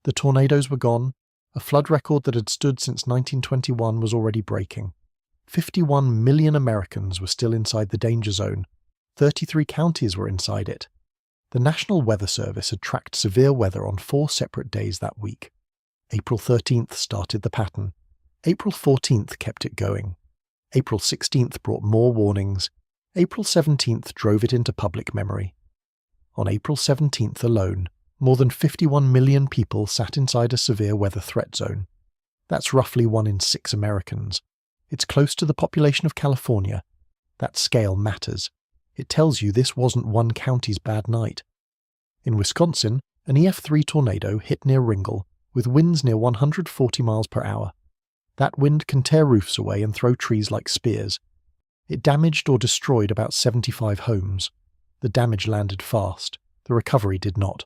The tornadoes were gone. A flood record that had stood since 1921 was already breaking. 51 million Americans were still inside the danger zone. 33 counties were inside it. The National Weather Service had tracked severe weather on 4 separate days that week. April 13th started the pattern. April 14th kept it going. April 16th brought more warnings. April 17th drove it into public memory. On April 17th alone, more than 51 million people sat inside a severe weather threat zone. That's roughly 1 in 6 Americans. It's close to the population of California. That scale matters. It tells you this wasn't one county's bad night. In Wisconsin, an EF3 tornado hit near Ringgold, with winds near 140 miles per hour. That wind can tear roofs away and throw trees like spears. It damaged or destroyed about 75 homes. The damage landed fast. The recovery did not.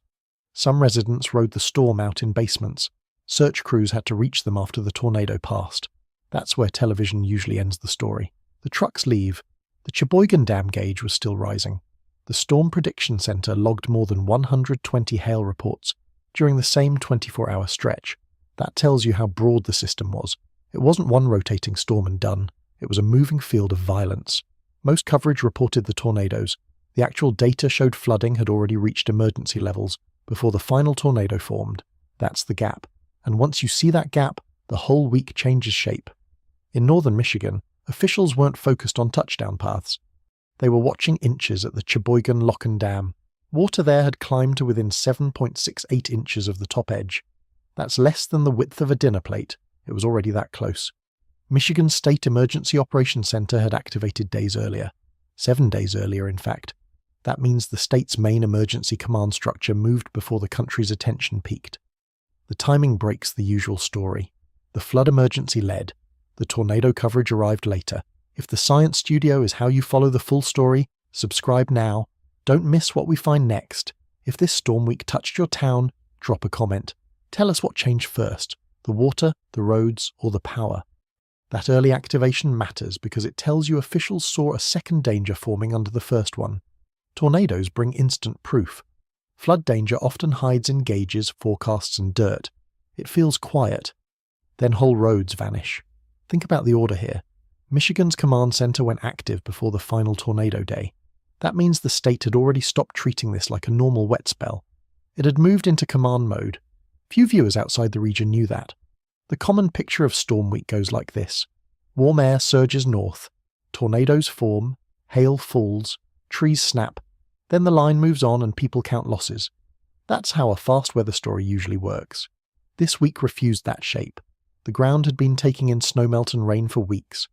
Some residents rode the storm out in basements. Search crews had to reach them after the tornado passed. That's where television usually ends the story. The trucks leave. The Cheboygan dam gauge was still rising. The Storm Prediction Center logged more than 120 hail reports during the same 24-hour stretch. That tells you how broad the system was. It wasn't one rotating storm and done. It was a moving field of violence. Most coverage reported the tornadoes. The actual data showed flooding had already reached emergency levels before the final tornado formed. That's the gap. And once you see that gap, the whole week changes shape. In northern Michigan, officials weren't focused on touchdown paths. They were watching inches at the Cheboygan Dam. Water there had climbed to within 7.68 inches of the top edge. That's less than the width of a dinner plate. It was already that close. Michigan's State Emergency Operations Center had activated days earlier. 7 days earlier, in fact. That means the state's main emergency command structure moved before the country's attention peaked. The timing breaks the usual story. The flood emergency led. The tornado coverage arrived later. If the Science Studio is how you follow the full story, subscribe now. Don't miss what we find next. If this storm week touched your town, drop a comment. Tell us what changed first, the water, the roads, or the power. That early activation matters because it tells you officials saw a second danger forming under the first one. Tornadoes bring instant proof. Flood danger often hides in gauges, forecasts, and dirt. It feels quiet. Then whole roads vanish. Think about the order here. Michigan's command center went active before the final tornado day. That means the state had already stopped treating this like a normal wet spell. It had moved into command mode. Few viewers outside the region knew that. The common picture of Storm Week goes like this. Warm air surges north. Tornadoes form. Hail falls. Trees snap. Then the line moves on and people count losses. That's how a fast weather story usually works. This week refused that shape. The ground had been taking in snowmelt and rain for weeks.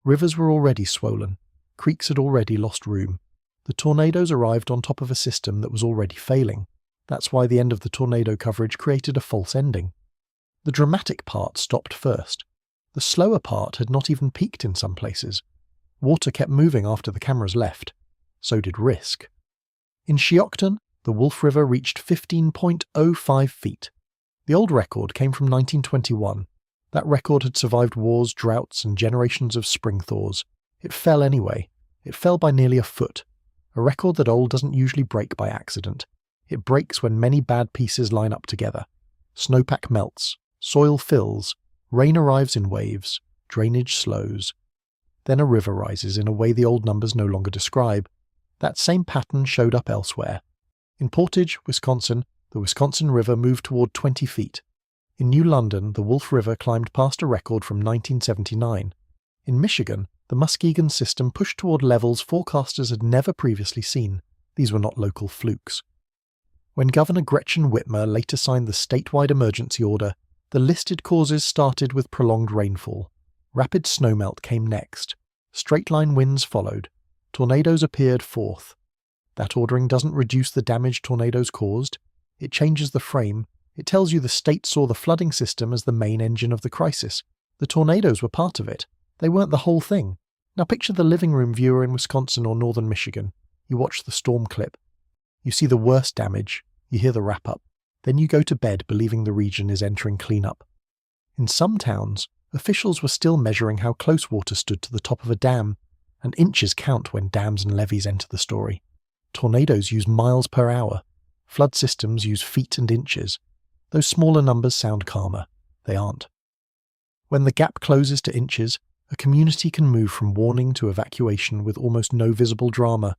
Rivers were already swollen. Creeks had already lost room. The tornadoes arrived on top of a system that was already failing. That's why the end of the tornado coverage created a false ending. The dramatic part stopped first. The slower part had not even peaked in some places. Water kept moving after the cameras left. So did risk. In Shiocton, the Wolf River reached 15.05 feet. The old record came from 1921. That record had survived wars, droughts, and generations of spring thaws. It fell anyway. It fell by nearly a foot. A record that old doesn't usually break by accident. It breaks when many bad pieces line up together. Snowpack melts, soil fills, rain arrives in waves, drainage slows. Then a river rises in a way the old numbers no longer describe. That same pattern showed up elsewhere. In Portage, Wisconsin, the Wisconsin River moved toward 20 feet. In New London, the Wolf River climbed past a record from 1979. In Michigan, the Muskegon system pushed toward levels forecasters had never previously seen. These were not local flukes. When Governor Gretchen Whitmer later signed the statewide emergency order, the listed causes started with prolonged rainfall. Rapid snowmelt came next. Straight-line winds followed. Tornadoes appeared fourth. That ordering doesn't reduce the damage tornadoes caused. It changes the frame. It tells you the state saw the flooding system as the main engine of the crisis. The tornadoes were part of it. They weren't the whole thing. Now picture the living room viewer in Wisconsin or northern Michigan. You watch the storm clip. You see the worst damage. You hear the wrap-up. Then you go to bed believing the region is entering cleanup. In some towns, officials were still measuring how close water stood to the top of a dam, and inches count when dams and levees enter the story. Tornadoes use miles per hour. Flood systems use feet and inches. Those smaller numbers sound calmer. They aren't. When the gap closes to inches, a community can move from warning to evacuation with almost no visible drama.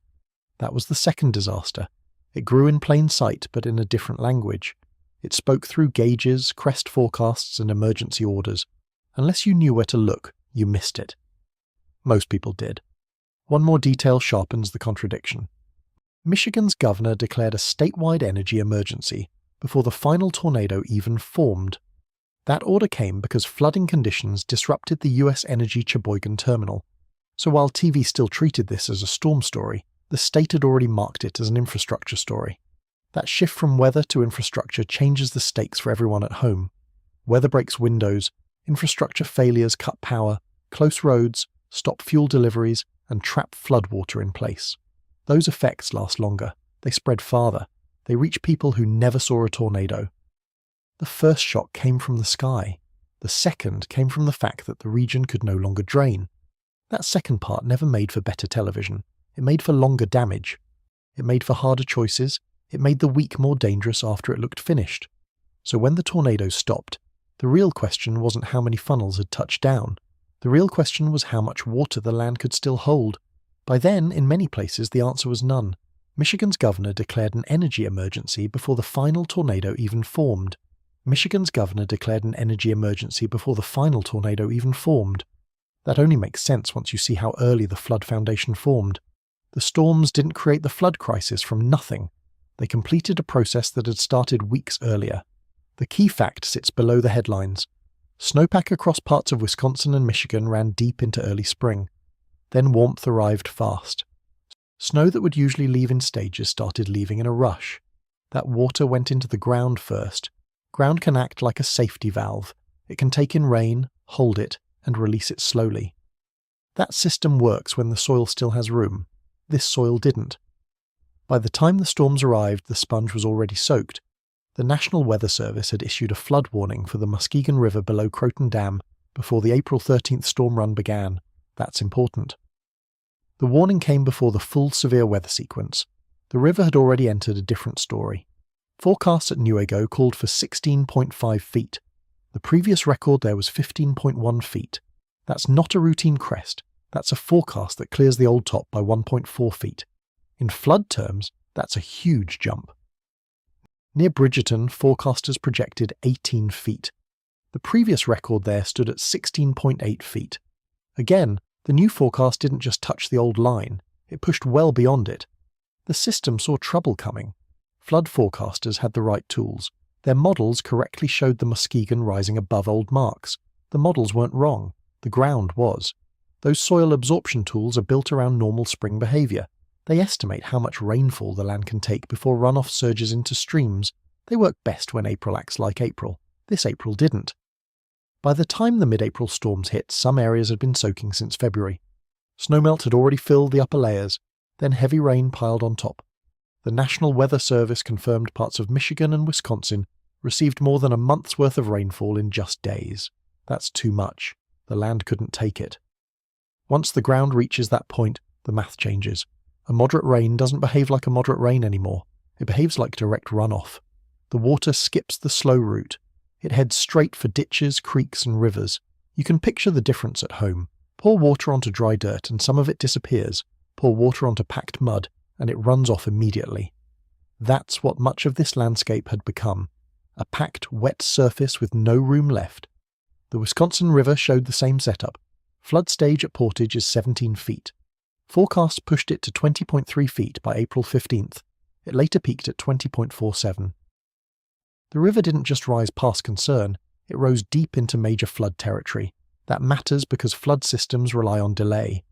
That was the second disaster. It grew in plain sight, but in a different language. It spoke through gauges, crest forecasts, and emergency orders. Unless you knew where to look, you missed it. Most people did. One more detail sharpens the contradiction. Michigan's governor declared a statewide energy emergency before the final tornado even formed. That order came because flooding conditions disrupted the U.S. Energy Cheboygan terminal. So while TV still treated this as a storm story, the state had already marked it as an infrastructure story. That shift from weather to infrastructure changes the stakes for everyone at home. Weather breaks windows, infrastructure failures cut power, close roads, stop fuel deliveries, and trap floodwater in place. Those effects last longer. They spread farther. They reach people who never saw a tornado. The first shock came from the sky. The second came from the fact that the region could no longer drain. That second part never made for better television. It made for longer damage. It made for harder choices. It made the week more dangerous after it looked finished. So when the tornado stopped, the real question wasn't how many funnels had touched down. The real question was how much water the land could still hold. By then, in many places, the answer was none. Michigan's governor declared an energy emergency before the final tornado even formed. Michigan's governor declared an energy emergency before the final tornado even formed. That only makes sense once you see how early the flood foundation formed. The storms didn't create the flood crisis from nothing. They completed a process that had started weeks earlier. The key fact sits below the headlines. Snowpack across parts of Wisconsin and Michigan ran deep into early spring. Then warmth arrived fast. Snow that would usually leave in stages started leaving in a rush. That water went into the ground first. Ground can act like a safety valve. It can take in rain, hold it, and release it slowly. That system works when the soil still has room. This soil didn't. By the time the storms arrived, the sponge was already soaked. The National Weather Service had issued a flood warning for the Muskegon River below Croton Dam before the April 13th storm run began. That's important. The warning came before the full severe weather sequence. The river had already entered a different story. Forecasts at Newaygo called for 16.5 feet. The previous record there was 15.1 feet. That's not a routine crest. That's a forecast that clears the old top by 1.4 feet. In flood terms, that's a huge jump. Near Bridgerton, forecasters projected 18 feet. The previous record there stood at 16.8 feet. Again, the new forecast didn't just touch the old line, it pushed well beyond it. The system saw trouble coming. Flood forecasters had the right tools. Their models correctly showed the Muskegon rising above old marks. The models weren't wrong. The ground was. Those soil absorption tools are built around normal spring behavior. They estimate how much rainfall the land can take before runoff surges into streams. They work best when April acts like April. This April didn't. By the time the mid-April storms hit, some areas had been soaking since February. Snowmelt had already filled the upper layers, then heavy rain piled on top. The National Weather Service confirmed parts of Michigan and Wisconsin received more than a month's worth of rainfall in just days. That's too much. The land couldn't take it. Once the ground reaches that point, the math changes. A moderate rain doesn't behave like a moderate rain anymore. It behaves like direct runoff. The water skips the slow route. It heads straight for ditches, creeks, and rivers. You can picture the difference at home. Pour water onto dry dirt and some of it disappears. Pour water onto packed mud and it runs off immediately. That's what much of this landscape had become. A packed, wet surface with no room left. The Wisconsin River showed the same setup. Flood stage at Portage is 17 feet. Forecasts pushed it to 20.3 feet by April 15th. It later peaked at 20.47. The river didn't just rise past concern, it rose deep into major flood territory. That matters because flood systems rely on delay.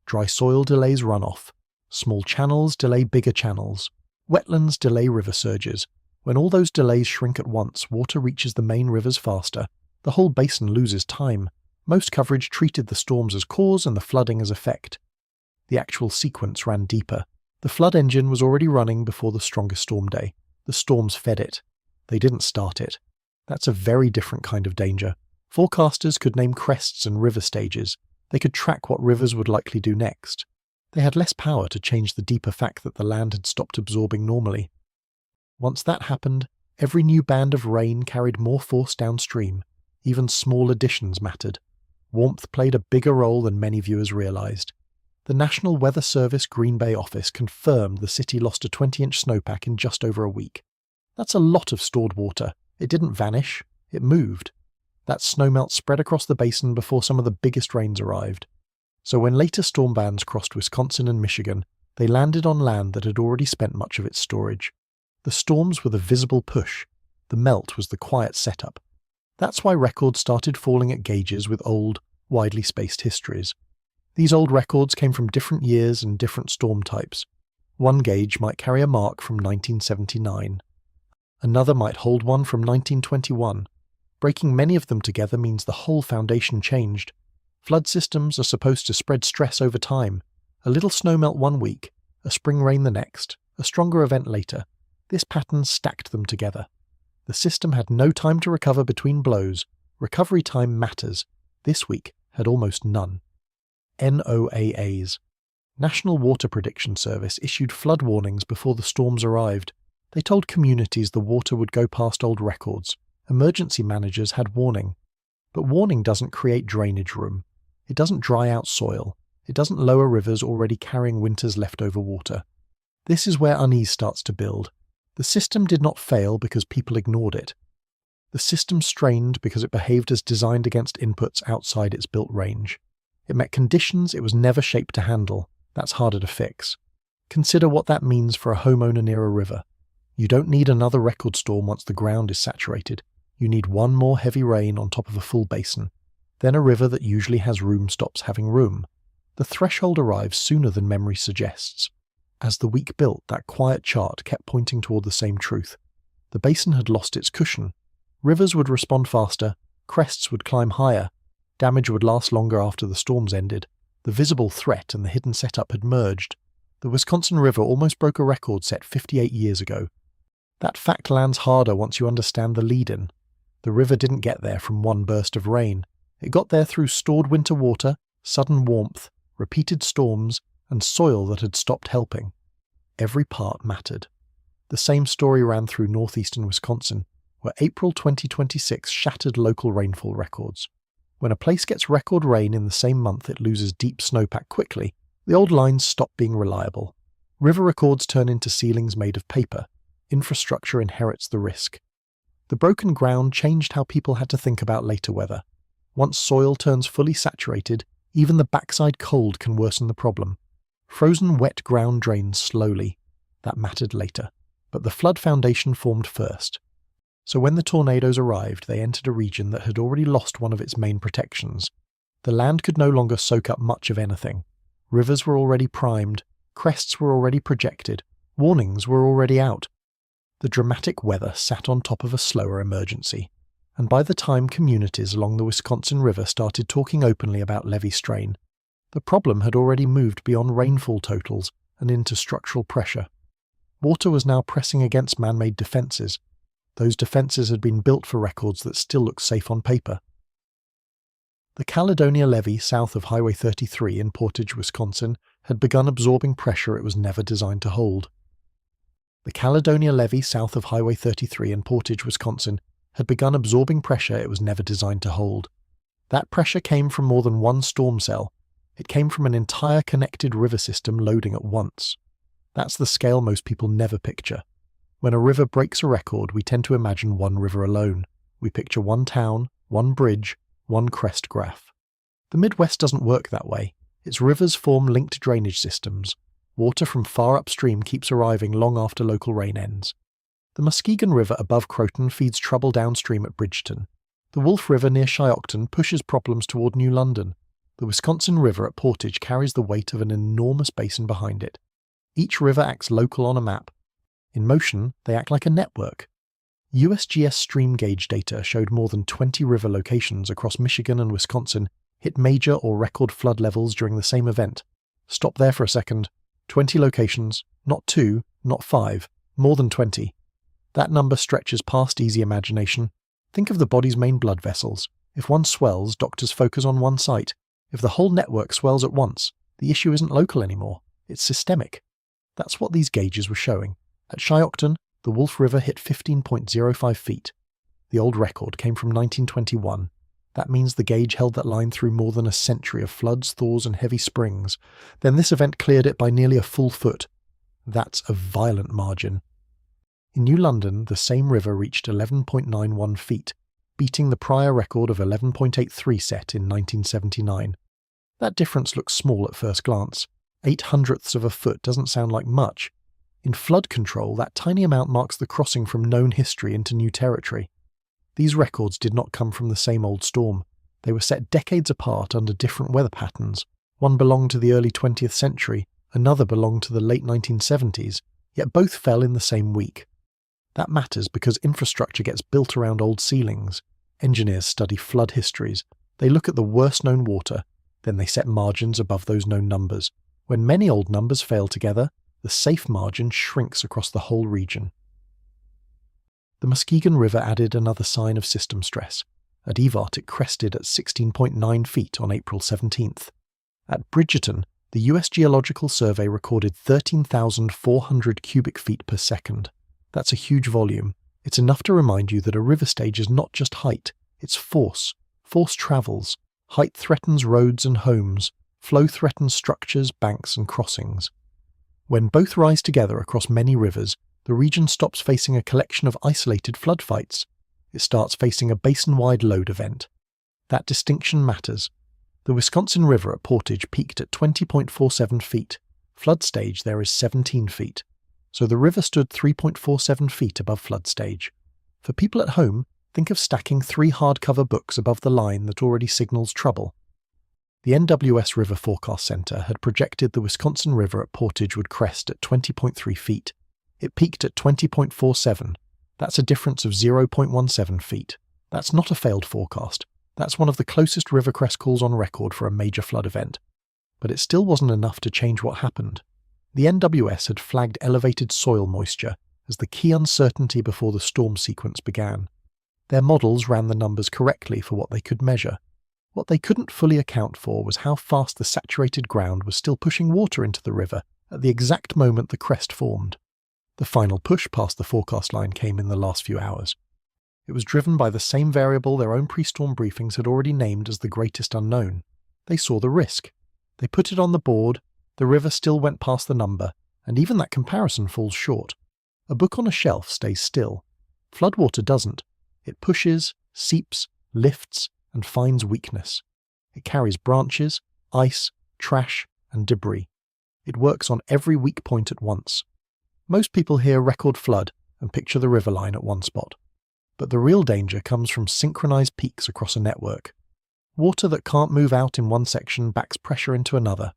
Dry soil delays runoff. Small channels delay bigger channels. Wetlands delay river surges. When all those delays shrink at once, water reaches the main rivers faster. The whole basin loses time. Most coverage treated the storms as cause and the flooding as effect. The actual sequence ran deeper. The flood engine was already running before the strongest storm day. The storms fed it. They didn't start it. That's a very different kind of danger. Forecasters could name crests and river stages. They could track what rivers would likely do next. They had less power to change the deeper fact that the land had stopped absorbing normally. Once that happened, Every new band of rain carried more force downstream. Even small additions mattered. Warmth played a bigger role than many viewers realised. The National Weather Service Green Bay office confirmed the city lost a 20-inch snowpack in just over a week. That's a lot of stored water. It didn't vanish, it moved. That snowmelt spread across the basin before some of the biggest rains arrived. So when later storm bands crossed Wisconsin and Michigan, they landed on land that had already spent much of its storage. The storms were the visible push. The melt was the quiet setup. That's why records started falling at gauges with old, widely spaced histories. These old records came from different years and different storm types. One gauge might carry a mark from 1979. Another might hold one from 1921. Breaking many of them together means the whole foundation changed. Flood systems are supposed to spread stress over time. A little snowmelt one week, a spring rain the next, a stronger event later. This pattern stacked them together. The system had no time to recover between blows. Recovery time matters. This week had almost none. NOAAs. National Water Prediction Service issued flood warnings before the storms arrived. They told communities the water would go past old records. Emergency managers had warning. But warning doesn't create drainage room. It doesn't dry out soil. It doesn't lower rivers already carrying winter's leftover water. This is where unease starts to build. The system did not fail because people ignored it. The system strained because it behaved as designed against inputs outside its built range. It met conditions it was never shaped to handle. That's harder to fix. Consider what that means for a homeowner near a river. You don't need another record storm once the ground is saturated. You need one more heavy rain on top of a full basin. Then a river that usually has room stops having room. The threshold arrives sooner than memory suggests. As the week built, that quiet chart kept pointing toward the same truth. The basin had lost its cushion. Rivers would respond faster, crests would climb higher, damage would last longer after the storms ended. The visible threat and the hidden setup had merged. The Wisconsin River almost broke a record set 58 years ago. That fact lands harder once you understand the lead-in. The river didn't get there from one burst of rain. It got there through stored winter water, sudden warmth, repeated storms, and soil that had stopped helping. Every part mattered. The same story ran through northeastern Wisconsin, where April 2026 shattered local rainfall records. When a place gets record rain in the same month it loses deep snowpack quickly, the old lines stop being reliable. River records turn into ceilings made of paper. Infrastructure inherits the risk. The broken ground changed how people had to think about later weather. Once soil turns fully saturated, even the backside cold can worsen the problem. Frozen wet ground drains slowly. That mattered later. But the flood foundation formed first. So when the tornadoes arrived, they entered a region that had already lost one of its main protections. The land could no longer soak up much of anything. Rivers were already primed. Crests were already projected. Warnings were already out. The dramatic weather sat on top of a slower emergency. And by the time communities along the Wisconsin River started talking openly about levee strain, the problem had already moved beyond rainfall totals and into structural pressure. Water was now pressing against man-made defences. Those defences had been built for records that still look safe on paper. The Caledonia Levee south of Highway 33 in Portage, Wisconsin, had begun absorbing pressure it was never designed to hold. The Caledonia Levee south of Highway 33 in Portage, Wisconsin, had begun absorbing pressure it was never designed to hold. That pressure came from more than one storm cell. It came from an entire connected river system loading at once. That's the scale most people never picture. When a river breaks a record, we tend to imagine one river alone. We picture one town, one bridge, one crest graph. The Midwest doesn't work that way. Its rivers form linked drainage systems. Water from far upstream keeps arriving long after local rain ends. The Muskegon River above Croton feeds trouble downstream at Bridgeton. The Wolf River near Shiocton pushes problems toward New London. The Wisconsin River at Portage carries the weight of an enormous basin behind it. Each river acts local on a map. In motion, they act like a network. USGS stream gauge data showed more than 20 river locations across Michigan and Wisconsin hit major or record flood levels during the same event. Stop there for a second. 20 locations, not 2, not 5, more than 20. That number stretches past easy imagination. Think of the body's main blood vessels. If one swells, doctors focus on one site. If the whole network swells at once, the issue isn't local anymore. It's systemic. That's what these gauges were showing. At Shiocton, The Wolf River hit 15.05 feet. The old record came from 1921. That means the gauge held that line through more than a century of floods, thaws, and heavy springs. Then this event cleared it by nearly a full foot. That's a violent margin. In New London, the same river reached 11.91 feet, beating the prior record of 11.83 set in 1979. That difference looks small at first glance. 0.08 of a foot doesn't sound like much. In flood control, that tiny amount marks the crossing from known history into new territory. These records did not come from the same old storm. They were set decades apart under different weather patterns. One belonged to the early 20th century, another belonged to the late 1970s, yet both fell in the same week. That matters because infrastructure gets built around old ceilings. Engineers study flood histories. They look at the worst-known water, then they set margins above those known numbers. When many old numbers fail together, the safe margin shrinks across the whole region. The Muskegon River added another sign of system stress. At Evart, it crested at 16.9 feet on April 17th. At Bridgerton, the US Geological Survey recorded 13,400 cubic feet per second. That's a huge volume. It's enough to remind you that a river stage is not just height, it's force. Force travels. Height threatens roads and homes. Flow threatens structures, banks, and crossings. When both rise together across many rivers, the region stops facing a collection of isolated flood fights. It starts facing a basin-wide load event. That distinction matters. The Wisconsin River at Portage peaked at 20.47 feet. Flood stage there is 17 feet. So the river stood 3.47 feet above flood stage. For people at home, think of stacking 3 hardcover books above the line that already signals trouble. The NWS River Forecast Center had projected the Wisconsin River at Portage would crest at 20.3 feet. It peaked at 20.47. That's a difference of 0.17 feet. That's not a failed forecast. That's one of the closest river crest calls on record for a major flood event. But it still wasn't enough to change what happened. The NWS had flagged elevated soil moisture as the key uncertainty before the storm sequence began. Their models ran the numbers correctly for what they could measure. What they couldn't fully account for was how fast the saturated ground was still pushing water into the river at the exact moment the crest formed. The final push past the forecast line came in the last few hours. It was driven by the same variable their own pre-storm briefings had already named as the greatest unknown. They saw the risk. They put it on the board, the river still went past the number, and even that comparison falls short. A book on a shelf stays still. Floodwater doesn't. It pushes, seeps, lifts, and finds weakness. It carries branches, ice, trash, and debris. It works on every weak point at once. Most people hear record flood and picture the river line at one spot. But the real danger comes from synchronized peaks across a network. Water that can't move out in one section backs pressure into another.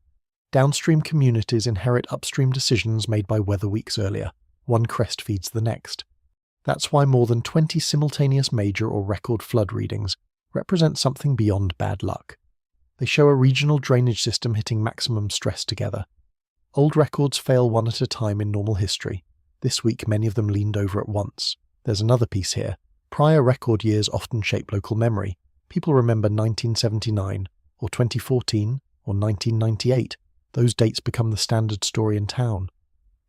Downstream communities inherit upstream decisions made by weather weeks earlier. One crest feeds the next. That's why more than 20 simultaneous major or record flood readings represent something beyond bad luck. They show a regional drainage system hitting maximum stress together. Old records fail one at a time in normal history. This week many of them leaned over at once. There's another piece here. Prior record years often shape local memory. People remember 1979, or 2014, or 1998. Those dates become the standard story in town.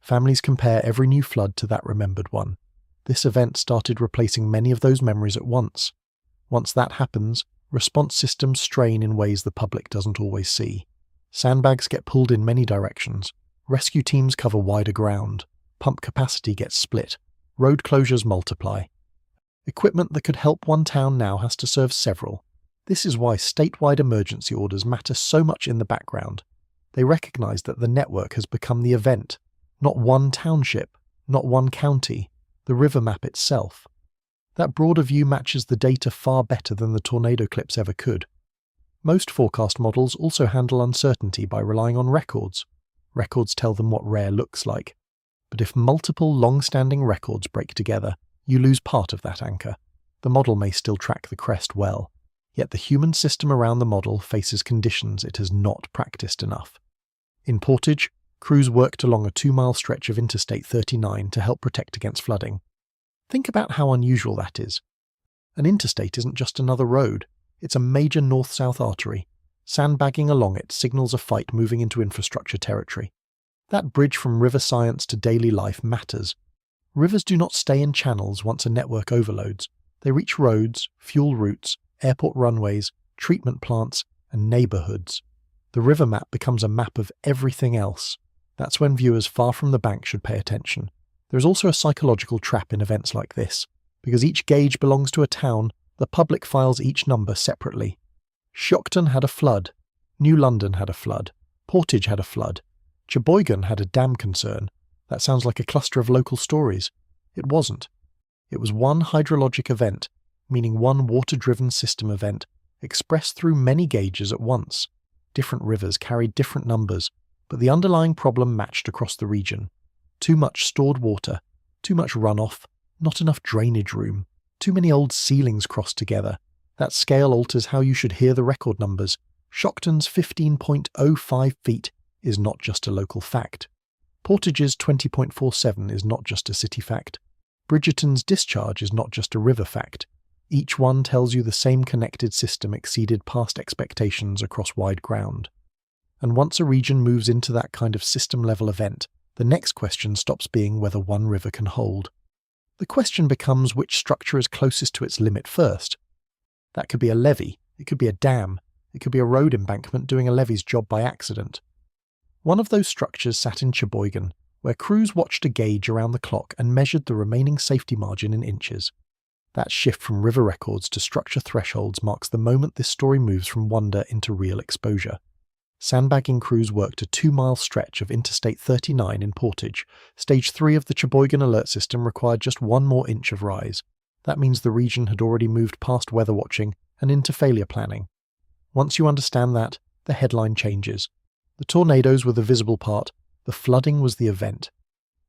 Families compare every new flood to that remembered one. This event started replacing many of those memories at once. Once that happens, response systems strain in ways the public doesn't always see. Sandbags get pulled in many directions. Rescue teams cover wider ground. Pump capacity gets split. Road closures multiply. Equipment that could help one town now has to serve several. This is why statewide emergency orders matter so much in the background. They recognize that the network has become the event, not one township, not one county, the river map itself. That broader view matches the data far better than the tornado clips ever could. Most forecast models also handle uncertainty by relying on records. Records tell them what rare looks like. But if multiple long-standing records break together, you lose part of that anchor. The model may still track the crest well, yet the human system around the model faces conditions it has not practiced enough. In Portage, crews worked along a 2-mile stretch of Interstate 39 to help protect against flooding. Think about how unusual that is. An interstate isn't just another road, it's a major north-south artery. Sandbagging along it signals a fight moving into infrastructure territory. That bridge from river science to daily life matters. Rivers do not stay in channels once a network overloads. They reach roads, fuel routes, airport runways, treatment plants, and neighbourhoods. The river map becomes a map of everything else. That's when viewers far from the bank should pay attention. There is also a psychological trap in events like this. Because each gauge belongs to a town, the public files each number separately. Shiocton had a flood. New London had a flood. Portage had a flood. Cheboygan had a dam concern. That sounds like a cluster of local stories. It wasn't. It was one hydrologic event, meaning one water-driven system event, expressed through many gauges at once. Different rivers carried different numbers, but the underlying problem matched across the region. Too much stored water, too much runoff, not enough drainage room, too many old ceilings crossed together. That scale alters how you should hear the record numbers. Shiocton's 15.05 feet is not just a local fact. Portage's 20.47 is not just a city fact. Bridgerton's discharge is not just a river fact. Each one tells you the same connected system exceeded past expectations across wide ground. And once a region moves into that kind of system-level event, the next question stops being whether one river can hold. The question becomes which structure is closest to its limit first. That could be a levee, it could be a dam, it could be a road embankment doing a levee's job by accident. One of those structures sat in Cheboygan, where crews watched a gauge around the clock and measured the remaining safety margin in inches. That shift from river records to structure thresholds marks the moment this story moves from wonder into real exposure. Sandbagging crews worked a 2-mile stretch of Interstate 39 in Portage. Stage 3 of the Cheboygan alert system required just 1 more inch of rise. That means the region had already moved past weather watching and into failure planning. Once you understand that, the headline changes. The tornadoes were the visible part, the flooding was the event.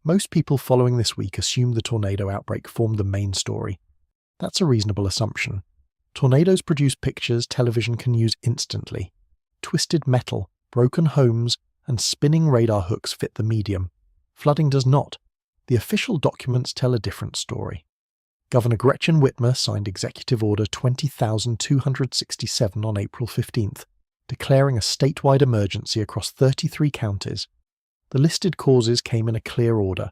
Most people following this week assumed the tornado outbreak formed the main story. That's a reasonable assumption. Tornadoes produce pictures television can use instantly. Twisted metal, broken homes, and spinning radar hooks fit the medium. Flooding does not. The official documents tell a different story. Governor Gretchen Whitmer signed Executive Order 20,267 on April 15th, declaring a statewide emergency across 33 counties. The listed causes came in a clear order.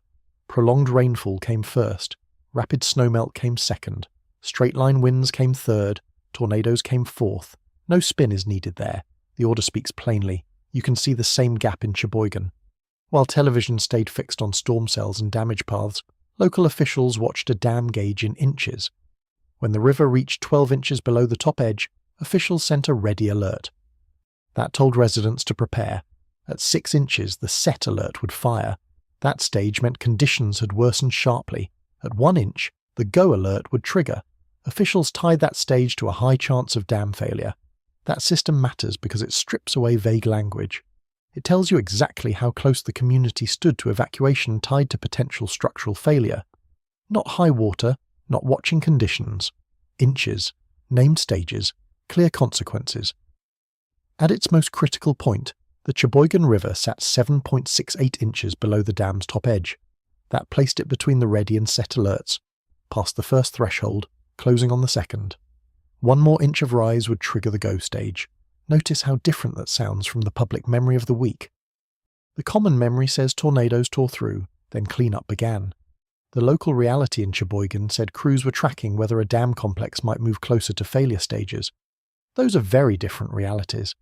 Prolonged rainfall came first, rapid snowmelt came second, straight-line winds came third, tornadoes came fourth. No spin is needed there. The order speaks plainly. You can see the same gap in Cheboygan. While television stayed fixed on storm cells and damage paths, local officials watched a dam gauge in inches. When the river reached 12 inches below the top edge, officials sent a ready alert. That told residents to prepare. At 6 inches, the set alert would fire. That stage meant conditions had worsened sharply. At 1 inch, the go alert would trigger. Officials tied that stage to a high chance of dam failure. That system matters because it strips away vague language. It tells you exactly how close the community stood to evacuation tied to potential structural failure. Not high water, not watching conditions. Inches, named stages, clear consequences. At its most critical point, the Cheboygan River sat 7.68 inches below the dam's top edge. That placed it between the ready and set alerts, past the first threshold, closing on the second. 1 more inch of rise would trigger the go stage. Notice how different that sounds from the public memory of the week. The common memory says tornadoes tore through, then cleanup began. The local reality in Cheboygan said crews were tracking whether a dam complex might move closer to failure stages. Those are very different realities.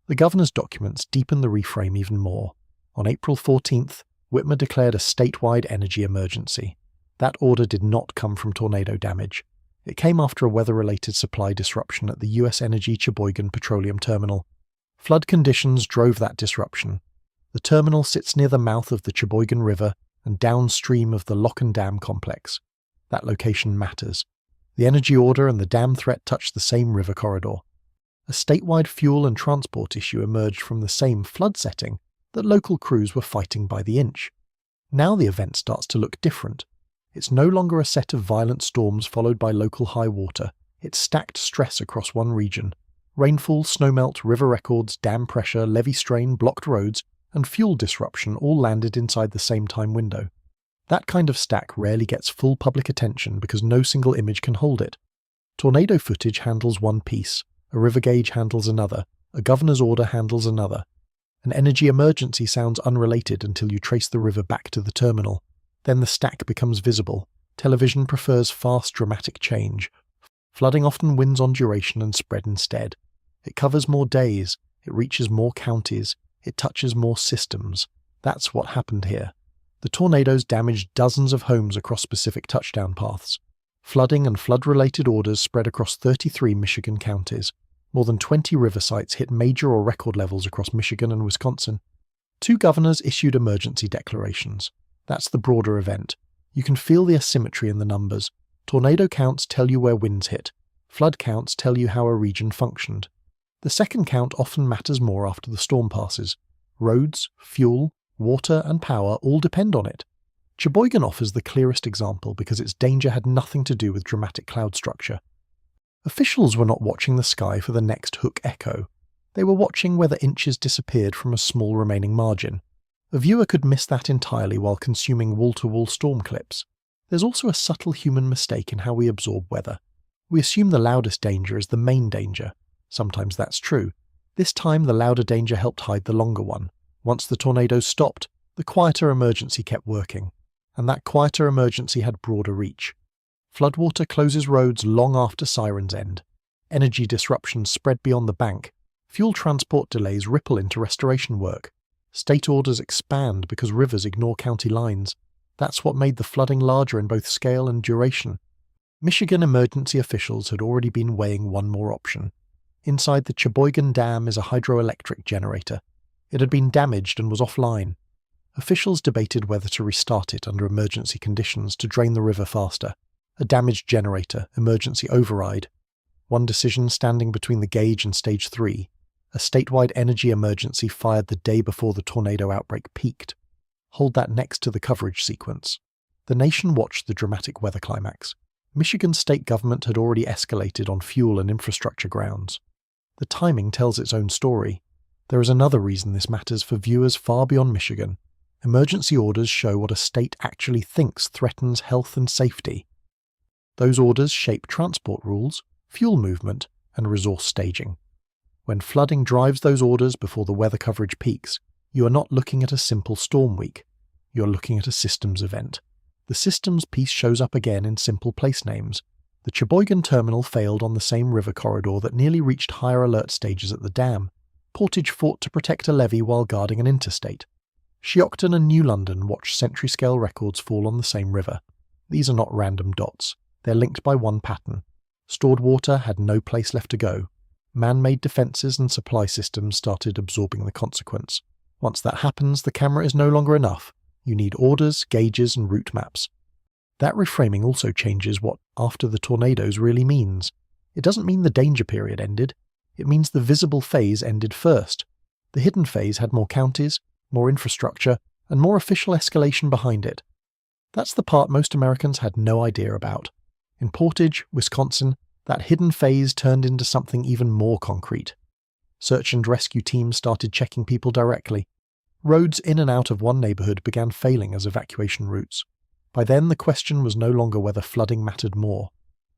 The governor's documents deepen the reframe even more. On April 14th, Whitmer declared a statewide energy emergency. That order did not come from tornado damage. It came after a weather-related supply disruption at the U.S. Energy Cheboygan Petroleum Terminal. Flood conditions drove that disruption. The terminal sits near the mouth of the Cheboygan River and downstream of the Lock and Dam complex. That location matters. The energy order and the dam threat touch the same river corridor. A statewide fuel and transport issue emerged from the same flood setting that local crews were fighting by the inch. Now the event starts to look different. It's no longer a set of violent storms followed by local high water. It's stacked stress across one region. Rainfall, snowmelt, river records, dam pressure, levee strain, blocked roads, and fuel disruption all landed inside the same time window. That kind of stack rarely gets full public attention because no single image can hold it. Tornado footage handles one piece, a river gauge handles another, a governor's order handles another. An energy emergency sounds unrelated until you trace the river back to the terminal. Then the stack becomes visible. Television prefers fast, dramatic change. Flooding often wins on duration and spread instead. It covers more days, it reaches more counties, it touches more systems. That's what happened here. The tornadoes damaged dozens of homes across specific touchdown paths. Flooding and flood-related orders spread across 33 Michigan counties. More than 20 river sites hit major or record levels across Michigan and Wisconsin. 2 governors issued emergency declarations. That's the broader event. You can feel the asymmetry in the numbers. Tornado counts tell you where winds hit. Flood counts tell you how a region functioned. The second count often matters more after the storm passes. Roads, fuel, water, and power all depend on it. Cheboygan offers the clearest example because its danger had nothing to do with dramatic cloud structure. Officials were not watching the sky for the next hook echo. They were watching whether inches disappeared from a small remaining margin. A viewer could miss that entirely while consuming wall-to-wall storm clips. There's also a subtle human mistake in how we absorb weather. We assume the loudest danger is the main danger. Sometimes that's true. This time the louder danger helped hide the longer one. Once the tornadoes stopped, the quieter emergency kept working. And that quieter emergency had broader reach. Floodwater closes roads long after sirens end. Energy disruptions spread beyond the bank. Fuel transport delays ripple into restoration work. State orders expand because rivers ignore county lines. That's what made the flooding larger in both scale and duration. Michigan emergency officials had already been weighing one more option. Inside the Cheboygan Dam is a hydroelectric generator. It had been damaged and was offline. Officials debated whether to restart it under emergency conditions to drain the river faster. A damaged generator, emergency override. One decision standing between the gauge and stage 3. A statewide energy emergency fired the day before the tornado outbreak peaked. Hold that next to the coverage sequence. The nation watched the dramatic weather climax. Michigan's state government had already escalated on fuel and infrastructure grounds. The timing tells its own story. There is another reason this matters for viewers far beyond Michigan. Emergency orders show what a state actually thinks threatens health and safety. Those orders shape transport rules, fuel movement, and resource staging. When flooding drives those orders before the weather coverage peaks, you are not looking at a simple storm week. You are looking at a systems event. The systems piece shows up again in simple place names. The Cheboygan terminal failed on the same river corridor that nearly reached higher alert stages at the dam. Portage fought to protect a levee while guarding an interstate. Shiocton and New London watched century-scale records fall on the same river. These are not random dots. They're linked by one pattern. Stored water had no place left to go. Man-made defences and supply systems started absorbing the consequence. Once that happens, the camera is no longer enough. You need orders, gauges, and route maps. That reframing also changes what after the tornadoes really means. It doesn't mean the danger period ended. It means the visible phase ended first. The hidden phase had more counties, more infrastructure, and more official escalation behind it. That's the part most Americans had no idea about. In Portage, Wisconsin, that hidden phase turned into something even more concrete. Search and rescue teams started checking people directly. Roads in and out of one neighborhood began failing as evacuation routes. By then, the question was no longer whether flooding mattered more.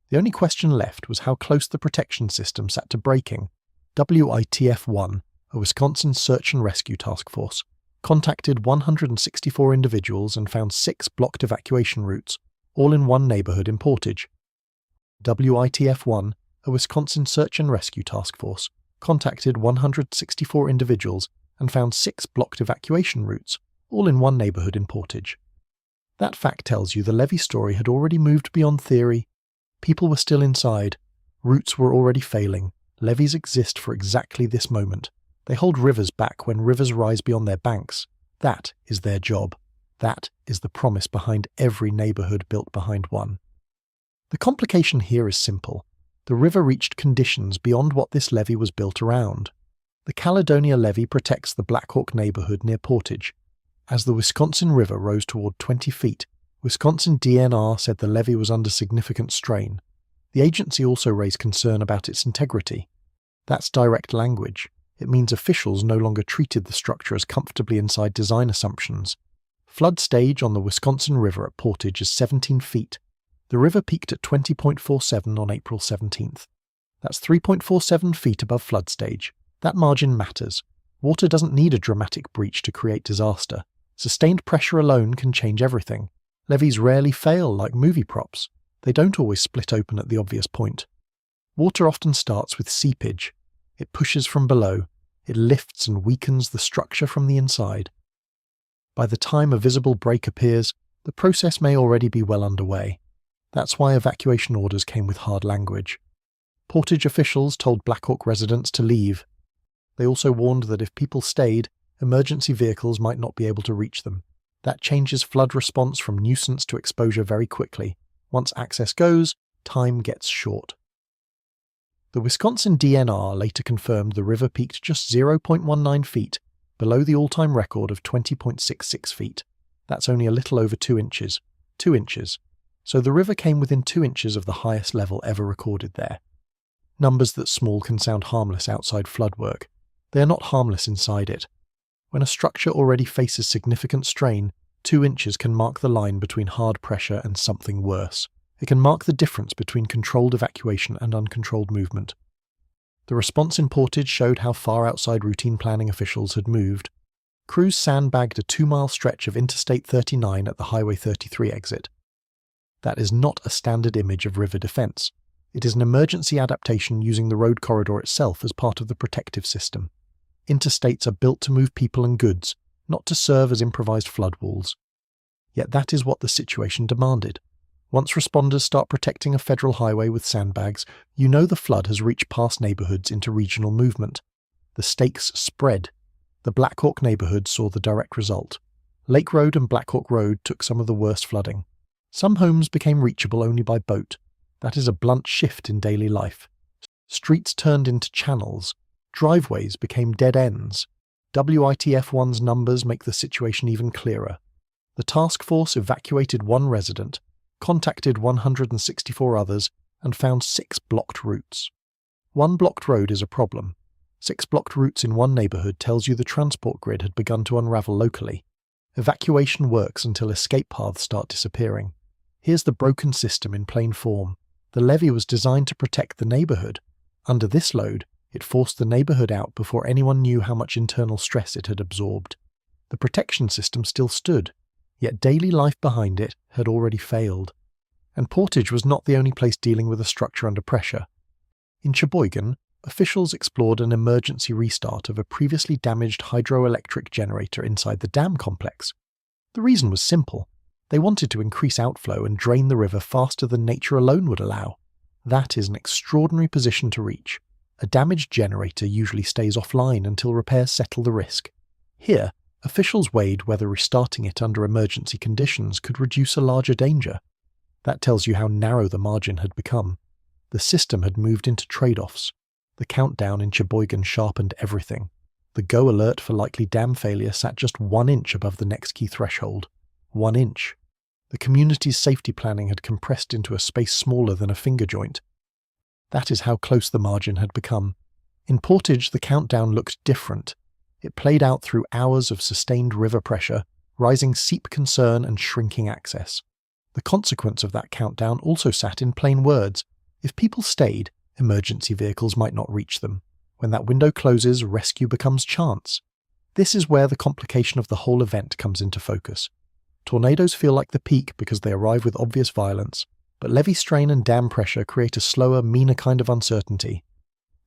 The only question left was how close the protection system sat to breaking. WITF-1, a Wisconsin search and rescue task force, contacted 164 individuals and found 6 blocked evacuation routes, all in one neighborhood in Portage. WITF-1, a Wisconsin search and rescue task force, contacted 164 individuals and found 6 blocked evacuation routes, all in one neighborhood in Portage. That fact tells you the levee story had already moved beyond theory. People were still inside. Routes were already failing. Levees exist for exactly this moment. They hold rivers back when rivers rise beyond their banks. That is their job. That is the promise behind every neighborhood built behind one. The complication here is simple. The river reached conditions beyond what this levee was built around. The Caledonia levee protects the Black Hawk neighborhood near Portage. As the Wisconsin River rose toward 20 feet, Wisconsin DNR said the levee was under significant strain. The agency also raised concern about its integrity. That's direct language. It means officials no longer treated the structure as comfortably inside design assumptions. Flood stage on the Wisconsin River at Portage is 17 feet. The river peaked at 20.47 on April 17th. That's 3.47 feet above flood stage. That margin matters. Water doesn't need a dramatic breach to create disaster. Sustained pressure alone can change everything. Levees rarely fail like movie props. They don't always split open at the obvious point. Water often starts with seepage. It pushes from below. It lifts and weakens the structure from the inside. By the time a visible break appears, the process may already be well underway. That's why evacuation orders came with hard language. Portage officials told Black Hawk residents to leave. They also warned that if people stayed, emergency vehicles might not be able to reach them. That changes flood response from nuisance to exposure very quickly. Once access goes, time gets short. The Wisconsin DNR later confirmed the river peaked just 0.19 feet, below the all-time record of 20.66 feet. That's only a little over 2 inches. 2 inches. So the river came within 2 inches of the highest level ever recorded there. Numbers that small can sound harmless outside flood work. They are not harmless inside it. When a structure already faces significant strain, 2 inches can mark the line between hard pressure and something worse. It can mark the difference between controlled evacuation and uncontrolled movement. The response in Portage showed how far outside routine planning officials had moved. Crews sandbagged a 2-mile stretch of Interstate 39 at the Highway 33 exit. That is not a standard image of river defense. It is an emergency adaptation using the road corridor itself as part of the protective system. Interstates are built to move people and goods, not to serve as improvised flood walls. Yet that is what the situation demanded. Once responders start protecting a federal highway with sandbags, you know the flood has reached past neighborhoods into regional movement. The stakes spread. The Black Hawk neighborhood saw the direct result. Lake Road and Black Hawk Road took some of the worst flooding. Some homes became reachable only by boat. That is a blunt shift in daily life. Streets turned into channels. Driveways became dead ends. WITF-1's numbers make the situation even clearer. The task force evacuated 1 resident, contacted 164 others, and found 6 blocked routes. 1 blocked road is a problem. 6 blocked routes in one neighborhood tells you the transport grid had begun to unravel locally. Evacuation works until escape paths start disappearing. Here's the broken system in plain form. The levee was designed to protect the neighborhood. Under this load, it forced the neighborhood out before anyone knew how much internal stress it had absorbed. The protection system still stood, yet daily life behind it had already failed. And Portage was not the only place dealing with a structure under pressure. In Cheboygan, officials explored an emergency restart of a previously damaged hydroelectric generator inside the dam complex. The reason was simple. They wanted to increase outflow and drain the river faster than nature alone would allow. That is an extraordinary position to reach. A damaged generator usually stays offline until repairs settle the risk. Here, officials weighed whether restarting it under emergency conditions could reduce a larger danger. That tells you how narrow the margin had become. The system had moved into trade-offs. The countdown in Cheboygan sharpened everything. The go alert for likely dam failure sat just 1 inch above the next key threshold. 1 inch. The community's safety planning had compressed into a space smaller than a finger joint. That is how close the margin had become. In Portage, the countdown looked different. It played out through hours of sustained river pressure, rising seep concern and shrinking access. The consequence of that countdown also sat in plain words. If people stayed, emergency vehicles might not reach them. When that window closes, rescue becomes chance. This is where the complication of the whole event comes into focus. Tornadoes feel like the peak because they arrive with obvious violence, but levee strain and dam pressure create a slower, meaner kind of uncertainty.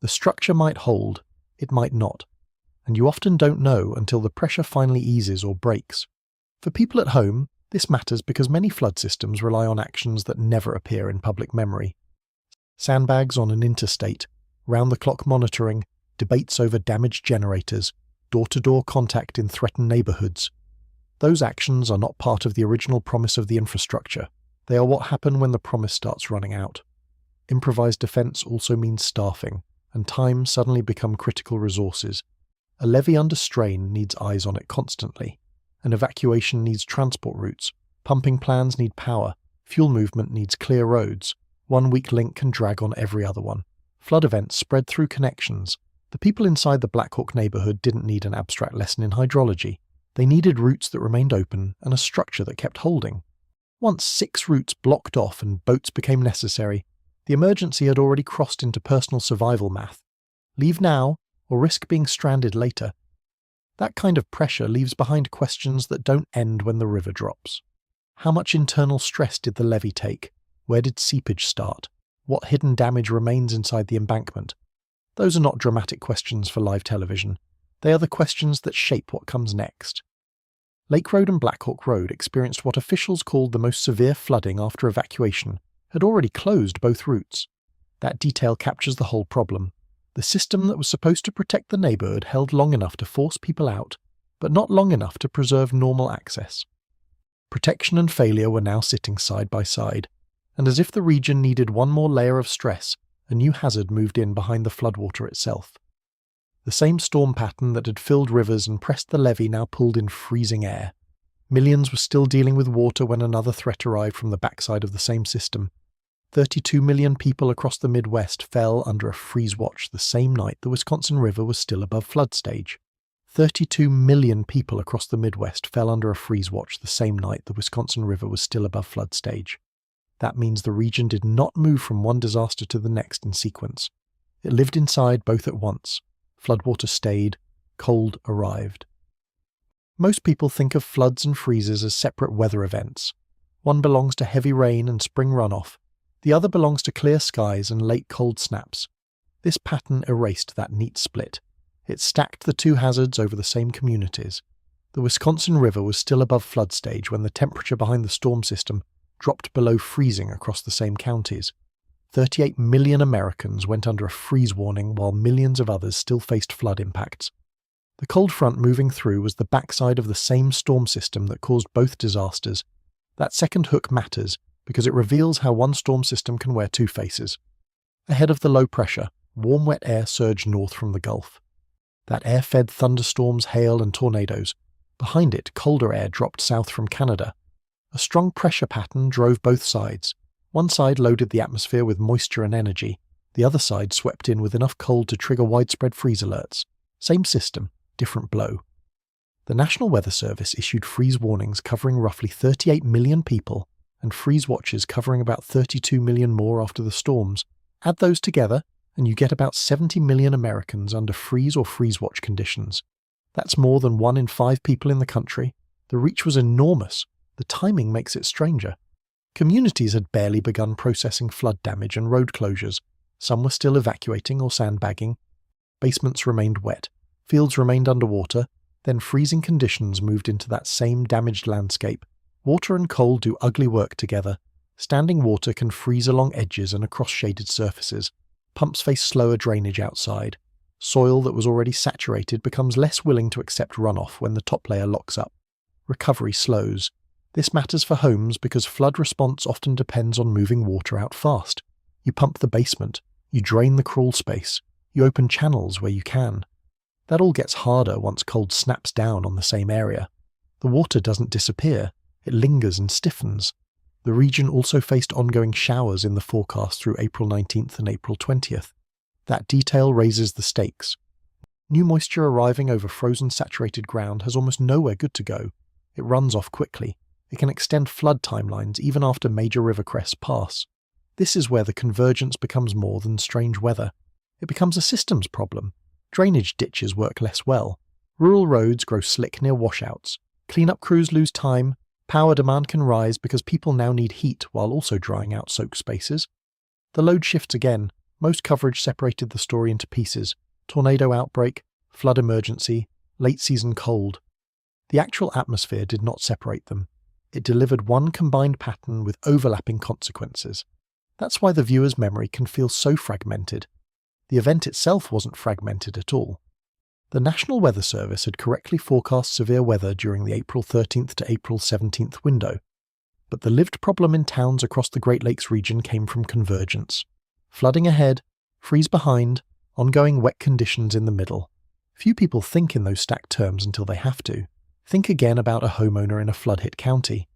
The structure might hold, it might not, and you often don't know until the pressure finally eases or breaks. For people at home, this matters because many flood systems rely on actions that never appear in public memory. Sandbags on an interstate, round-the-clock monitoring, debates over damaged generators, door-to-door contact in threatened neighborhoods. Those actions are not part of the original promise of the infrastructure. They are what happen when the promise starts running out. Improvised defense also means staffing, and time suddenly become critical resources. A levee under strain needs eyes on it constantly. An evacuation needs transport routes. Pumping plans need power. Fuel movement needs clear roads. One weak link can drag on every other one. Flood events spread through connections. The people inside the Black Hawk neighborhood didn't need an abstract lesson in hydrology. They needed routes that remained open and a structure that kept holding. Once 6 routes blocked off and boats became necessary, the emergency had already crossed into personal survival math. Leave now, or risk being stranded later. That kind of pressure leaves behind questions that don't end when the river drops. How much internal stress did the levee take? Where did seepage start? What hidden damage remains inside the embankment? Those are not dramatic questions for live television. They are the questions that shape what comes next. Lake Road and Black Hawk Road experienced what officials called the most severe flooding after evacuation, had already closed both routes. That detail captures the whole problem. The system that was supposed to protect the neighbourhood held long enough to force people out, but not long enough to preserve normal access. Protection and failure were now sitting side by side, and as if the region needed one more layer of stress, a new hazard moved in behind the floodwater itself. The same storm pattern that had filled rivers and pressed the levee now pulled in freezing air. Millions were still dealing with water when another threat arrived from the backside of the same system. 32 million people across the Midwest fell under a freeze watch the same night the Wisconsin River was still above flood stage. 32 million people across the Midwest fell under a freeze watch the same night the Wisconsin River was still above flood stage. That means the region did not move from one disaster to the next in sequence. It lived inside both at once. Floodwater stayed, cold arrived. Most people think of floods and freezes as separate weather events. One belongs to heavy rain and spring runoff. The other belongs to clear skies and late cold snaps. This pattern erased that neat split. It stacked the two hazards over the same communities. The Wisconsin River was still above flood stage when the temperature behind the storm system dropped below freezing across the same counties. 38 million Americans went under a freeze warning while millions of others still faced flood impacts. The cold front moving through was the backside of the same storm system that caused both disasters. That second hook matters because it reveals how one storm system can wear two faces. Ahead of the low pressure, warm wet air surged north from the Gulf. That air fed thunderstorms, hail and tornadoes. Behind it, colder air dropped south from Canada. A strong pressure pattern drove both sides. One side loaded the atmosphere with moisture and energy. The other side swept in with enough cold to trigger widespread freeze alerts. Same system, different blow. The National Weather Service issued freeze warnings covering roughly 38 million people and freeze watches covering about 32 million more after the storms. Add those together, and you get about 70 million Americans under freeze or freeze watch conditions. That's more than 1 in 5 people in the country. The reach was enormous. The timing makes it stranger. Communities had barely begun processing flood damage and road closures. Some were still evacuating or sandbagging. Basements remained wet. Fields remained underwater. Then freezing conditions moved into that same damaged landscape. Water and cold do ugly work together. Standing water can freeze along edges and across shaded surfaces. Pumps face slower drainage outside. Soil that was already saturated becomes less willing to accept runoff when the top layer locks up. Recovery slows. This matters for homes because flood response often depends on moving water out fast. You pump the basement. You drain the crawl space. You open channels where you can. That all gets harder once cold snaps down on the same area. The water doesn't disappear. It lingers and stiffens. The region also faced ongoing showers in the forecast through April 19th and April 20th. That detail raises the stakes. New moisture arriving over frozen saturated ground has almost nowhere good to go. It runs off quickly. It can extend flood timelines even after major river crests pass. This is where the convergence becomes more than strange weather. It becomes a systems problem. Drainage ditches work less well. Rural roads grow slick near washouts. Cleanup crews lose time. Power demand can rise because people now need heat while also drying out soak spaces. The load shifts again. Most coverage separated the story into pieces. Tornado outbreak, flood emergency, late season cold. The actual atmosphere did not separate them. It delivered one combined pattern with overlapping consequences. That's why the viewer's memory can feel so fragmented. The event itself wasn't fragmented at all. The National Weather Service had correctly forecast severe weather during the April 13th to April 17th window, but the lived problem in towns across the Great Lakes region came from convergence. Flooding ahead, freeze behind, ongoing wet conditions in the middle. Few people think in those stacked terms until they have to. Think again about a homeowner in a flood-hit county.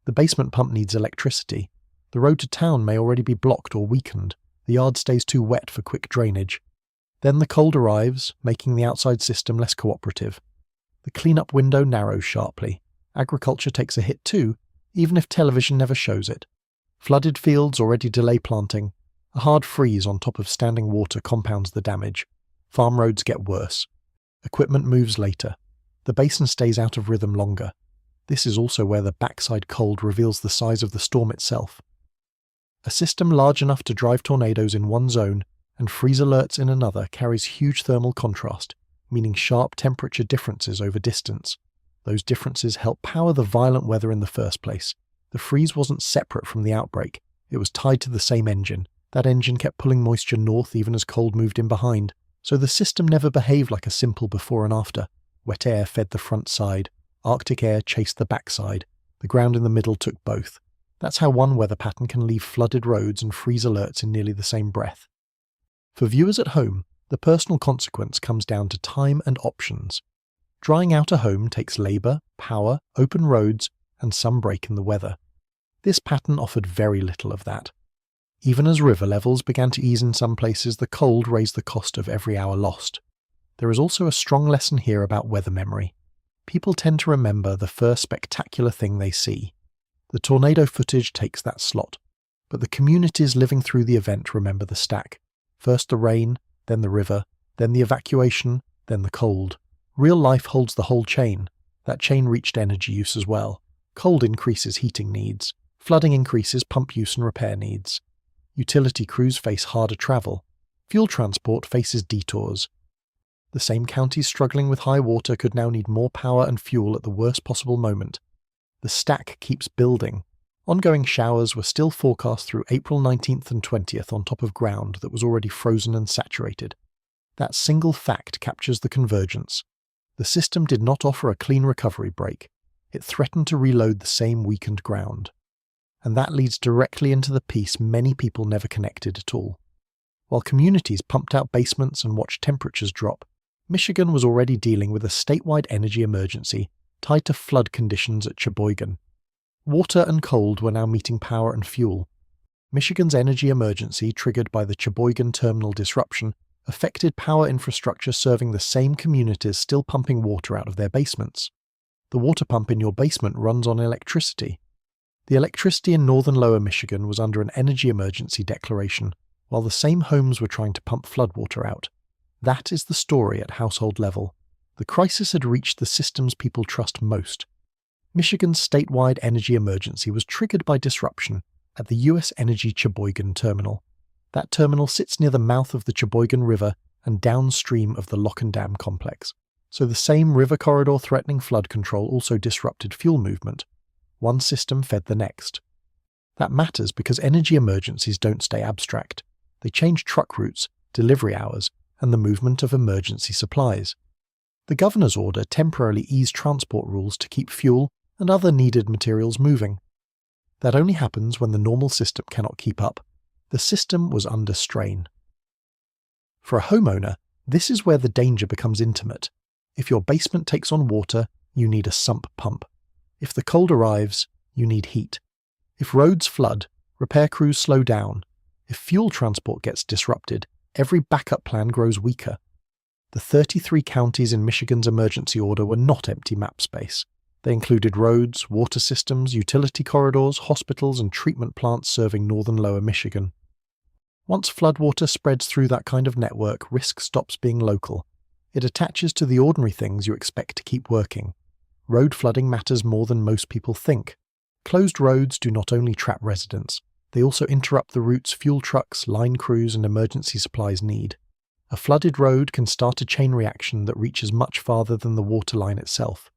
The basement pump needs electricity. The road to town may already be blocked or weakened. The yard stays too wet for quick drainage. Then the cold arrives, making the outside system less cooperative. The cleanup window narrows sharply. Agriculture takes a hit too, even if television never shows it. Flooded fields already delay planting. A hard freeze on top of standing water compounds the damage. Farm roads get worse. Equipment moves later. The basin stays out of rhythm longer. This is also where the backside cold reveals the size of the storm itself. A system large enough to drive tornadoes in one zone and freeze alerts in another carries huge thermal contrast, meaning sharp temperature differences over distance. Those differences help power the violent weather in the first place. The freeze wasn't separate from the outbreak, it was tied to the same engine. That engine kept pulling moisture north even as cold moved in behind, so the system never behaved like a simple before and after. Wet air fed the front side, Arctic air chased the backside, the ground in the middle took both. That's how one weather pattern can leave flooded roads and freeze alerts in nearly the same breath. For viewers at home, the personal consequence comes down to time and options. Drying out a home takes labour, power, open roads, and some break in the weather. This pattern offered very little of that. Even as river levels began to ease in some places, the cold raised the cost of every hour lost. There is also a strong lesson here about weather memory. People tend to remember the first spectacular thing they see. The tornado footage takes that slot, but the communities living through the event remember the stack. First the rain, then the river, then the evacuation, then the cold. Real life holds the whole chain. That chain reached energy use as well. Cold increases heating needs. Flooding increases pump use and repair needs. Utility crews face harder travel. Fuel transport faces detours. The same counties struggling with high water could now need more power and fuel at the worst possible moment. The stack keeps building. Ongoing showers were still forecast through April 19th and 20th on top of ground that was already frozen and saturated. That single fact captures the convergence. The system did not offer a clean recovery break. It threatened to reload the same weakened ground. And that leads directly into the piece many people never connected at all. While communities pumped out basements and watched temperatures drop, Michigan was already dealing with a statewide energy emergency tied to flood conditions at Cheboygan. Water and cold were now meeting power and fuel. Michigan's energy emergency, triggered by the Cheboygan terminal disruption, affected power infrastructure serving the same communities still pumping water out of their basements. The water pump in your basement runs on electricity. The electricity in northern lower Michigan was under an energy emergency declaration, while the same homes were trying to pump floodwater out. That is the story at household level. The crisis had reached the systems people trust most. Michigan's statewide energy emergency was triggered by disruption at the U.S. Energy Cheboygan terminal. That terminal sits near the mouth of the Cheboygan River and downstream of the Lock and Dam complex, so the same river corridor threatening flood control also disrupted fuel movement. One system fed the next. That matters because energy emergencies don't stay abstract. They change truck routes, delivery hours, and the movement of emergency supplies. The governor's order temporarily eased transport rules to keep fuel and other needed materials moving. That only happens when the normal system cannot keep up. The system was under strain. For a homeowner, this is where the danger becomes intimate. If your basement takes on water, you need a sump pump. If the cold arrives, you need heat. If roads flood, repair crews slow down. If fuel transport gets disrupted, every backup plan grows weaker. The 33 counties in Michigan's emergency order were not empty map space. They included roads, water systems, utility corridors, hospitals, and treatment plants serving northern lower Michigan. Once floodwater spreads through that kind of network, risk stops being local. It attaches to the ordinary things you expect to keep working. Road flooding matters more than most people think. Closed roads do not only trap residents, they also interrupt the routes fuel trucks, line crews, and emergency supplies need. A flooded road can start a chain reaction that reaches much farther than the water line itself.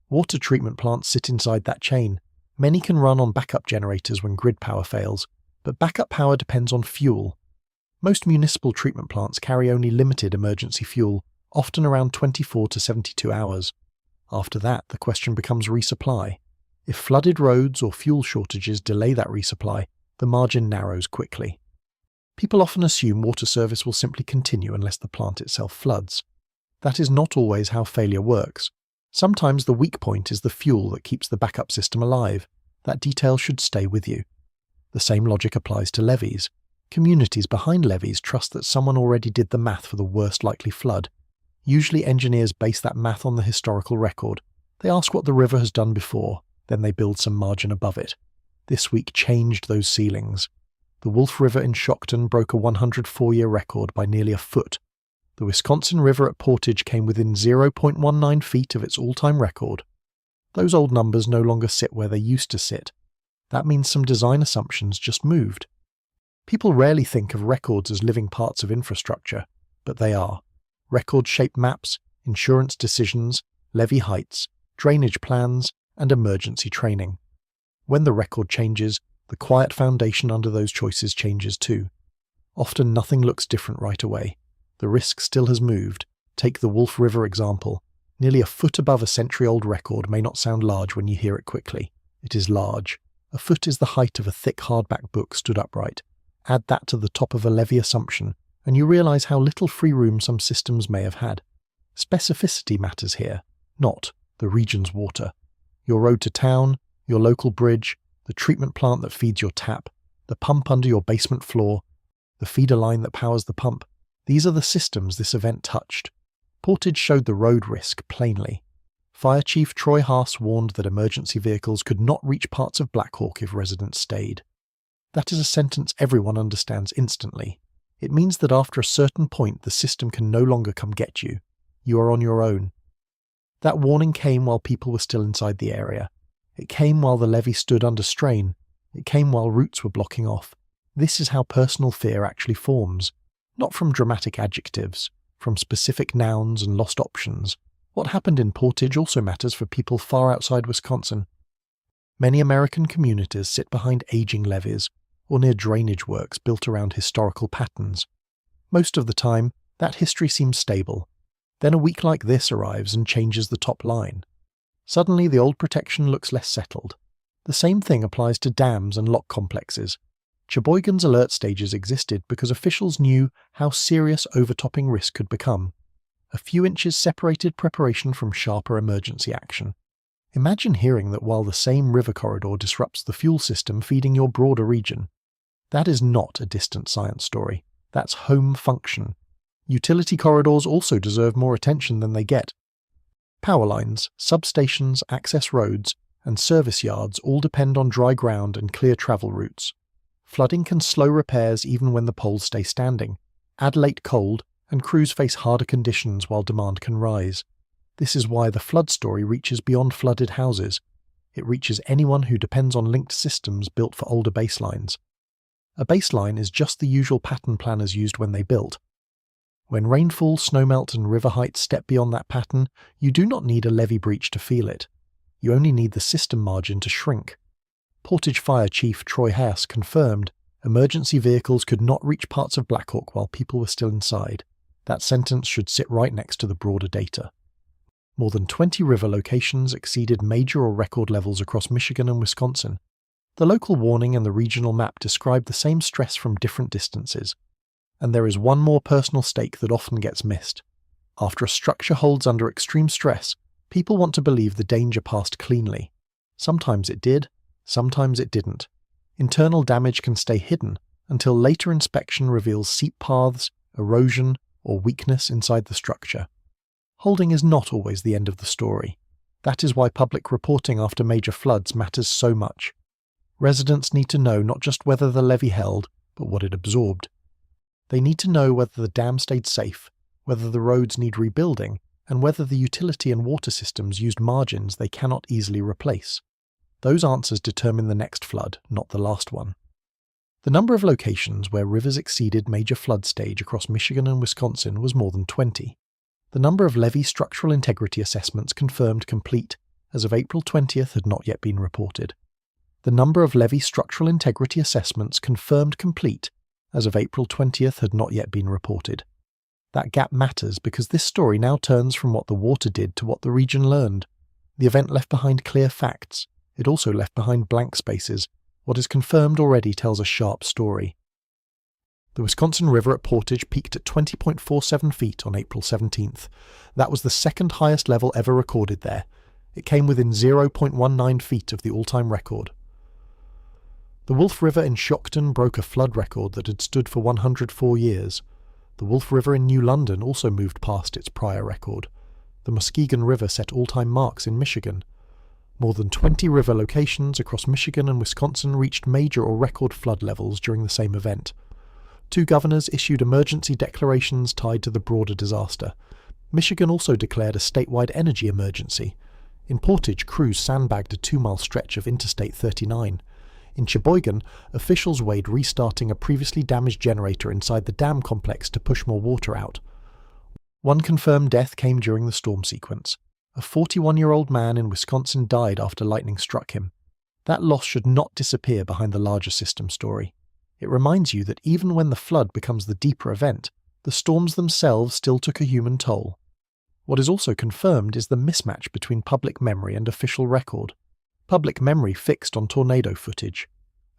Water treatment plants sit inside that chain. Many can run on backup generators when grid power fails, but backup power depends on fuel. Most municipal treatment plants carry only limited emergency fuel, often around 24 to 72 hours. After that, the question becomes resupply. If flooded roads or fuel shortages delay that resupply, the margin narrows quickly. People often assume water service will simply continue unless the plant itself floods. That is not always how failure works. Sometimes the weak point is the fuel that keeps the backup system alive. That detail should stay with you. The same logic applies to levees. Communities behind levees trust that someone already did the math for the worst likely flood. Usually engineers base that math on the historical record. They ask what the river has done before, then they build some margin above it. This week changed those ceilings. The Wolf River in Shiocton broke a 104-year record by nearly a foot. The Wisconsin River at Portage came within 0.19 feet of its all-time record. Those old numbers no longer sit where they used to sit. That means some design assumptions just moved. People rarely think of records as living parts of infrastructure, but they are. Records shape maps, insurance decisions, levee heights, drainage plans, and emergency training. When the record changes, the quiet foundation under those choices changes too. Often nothing looks different right away. The risk still has moved. Take the Wolf River example. Nearly a foot above a century-old record may not sound large when you hear it quickly. It is large. A foot is the height of a thick hardback book stood upright. Add that to the top of a levee assumption, and you realize how little free room some systems may have had. Specificity matters here, not the region's water. Your road to town, your local bridge, the treatment plant that feeds your tap, the pump under your basement floor, the feeder line that powers the pump. These are the systems this event touched. Portage showed the road risk plainly. Fire Chief Troy Haas warned that emergency vehicles could not reach parts of Black Hawk if residents stayed. That is a sentence everyone understands instantly. It means that after a certain point the system can no longer come get you. You are on your own. That warning came while people were still inside the area. It came while the levee stood under strain. It came while routes were blocking off. This is how personal fear actually forms. Not from dramatic adjectives, from specific nouns and lost options. What happened in Portage also matters for people far outside Wisconsin. Many American communities sit behind aging levees or near drainage works built around historical patterns. Most of the time, that history seems stable. Then a week like this arrives and changes the top line. Suddenly the old protection looks less settled. The same thing applies to dams and lock complexes. Cheboygan's alert stages existed because officials knew how serious overtopping risk could become. A few inches separated preparation from sharper emergency action. Imagine hearing that while the same river corridor disrupts the fuel system feeding your broader region. That is not a distant science story. That's home function. Utility corridors also deserve more attention than they get. Power lines, substations, access roads, and service yards all depend on dry ground and clear travel routes. Flooding can slow repairs even when the poles stay standing. Add late cold, and crews face harder conditions while demand can rise. This is why the flood story reaches beyond flooded houses. It reaches anyone who depends on linked systems built for older baselines. A baseline is just the usual pattern planners used when they built. When rainfall, snowmelt, and river heights step beyond that pattern, you do not need a levee breach to feel it. You only need the system margin to shrink. Portage Fire Chief Troy Haas confirmed emergency vehicles could not reach parts of Black Hawk while people were still inside. That sentence should sit right next to the broader data. More than 20 river locations exceeded major or record levels across Michigan and Wisconsin. The local warning and the regional map describe the same stress from different distances. And there is one more personal stake that often gets missed. After a structure holds under extreme stress, people want to believe the danger passed cleanly. Sometimes it did, sometimes it didn't. Internal damage can stay hidden until later inspection reveals seep paths, erosion, or weakness inside the structure. Holding is not always the end of the story. That is why public reporting after major floods matters so much. Residents need to know not just whether the levee held, but what it absorbed. They need to know whether the dam stayed safe, whether the roads need rebuilding, and whether the utility and water systems used margins they cannot easily replace. Those answers determine the next flood, not the last one. The number of locations where rivers exceeded major flood stage across Michigan and Wisconsin was more than 20. The number of levee structural integrity assessments confirmed complete, as of April 20th, had not yet been reported. The number of levee structural integrity assessments confirmed complete, as of April 20th, had not yet been reported. That gap matters because this story now turns from what the water did to what the region learned. The event left behind clear facts. It also left behind blank spaces. What is confirmed already tells a sharp story. The Wisconsin River at Portage peaked at 20.47 feet on April 17th. That was the second highest level ever recorded there. It came within 0.19 feet of the all-time record. The Wolf River in Shiocton broke a flood record that had stood for 104 years. The Wolf River in New London also moved past its prior record. The Muskegon River set all-time marks in Michigan. More than 20 river locations across Michigan and Wisconsin reached major or record flood levels during the same event. 2 governors issued emergency declarations tied to the broader disaster. Michigan also declared a statewide energy emergency. In Portage, crews sandbagged a 2-mile stretch of Interstate 39. In Cheboygan, officials weighed restarting a previously damaged generator inside the dam complex to push more water out. One confirmed death came during the storm sequence. A 41-year-old man in Wisconsin died after lightning struck him. That loss should not disappear behind the larger system story. It reminds you that even when the flood becomes the deeper event, the storms themselves still took a human toll. What is also confirmed is the mismatch between public memory and official record. Public memory fixed on tornado footage.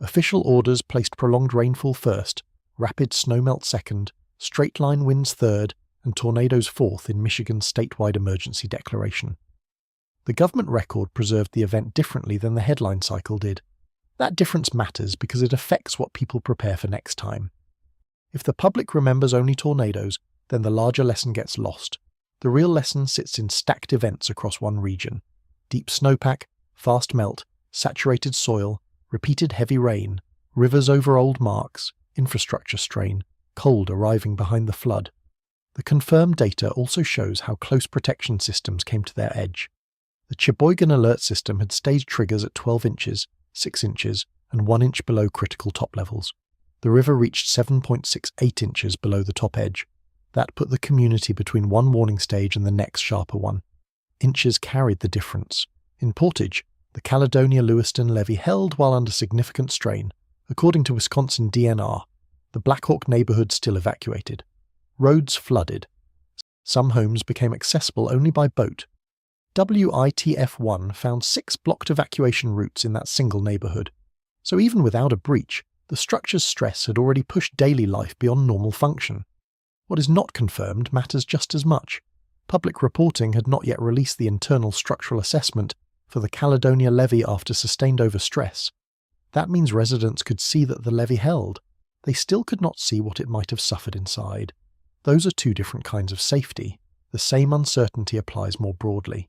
Official orders placed prolonged rainfall first, rapid snowmelt second, straight-line winds third, and tornadoes fourth in Michigan's statewide emergency declaration. The government record preserved the event differently than the headline cycle did. That difference matters because it affects what people prepare for next time. If the public remembers only tornadoes, then the larger lesson gets lost. The real lesson sits in stacked events across one region. Deep snowpack, fast melt, saturated soil, repeated heavy rain, rivers over old marks, infrastructure strain, cold arriving behind the flood. The confirmed data also shows how close protection systems came to their edge. The Cheboygan alert system had staged triggers at 12 inches, 6 inches, and 1 inch below critical top levels. The river reached 7.68 inches below the top edge. That put the community between one warning stage and the next sharper one. Inches carried the difference. In Portage, the Caledonia-Lewiston levee held while under significant strain. According to Wisconsin DNR, the Black Hawk neighborhood still evacuated. Roads flooded. Some homes became accessible only by boat. WITF-1 found 6 blocked evacuation routes in that single neighborhood. So even without a breach, the structure's stress had already pushed daily life beyond normal function. What is not confirmed matters just as much. Public reporting had not yet released the internal structural assessment for the Caledonia levee after sustained overstress. That means residents could see that the levee held. They still could not see what it might have suffered inside. Those are two different kinds of safety. The same uncertainty applies more broadly.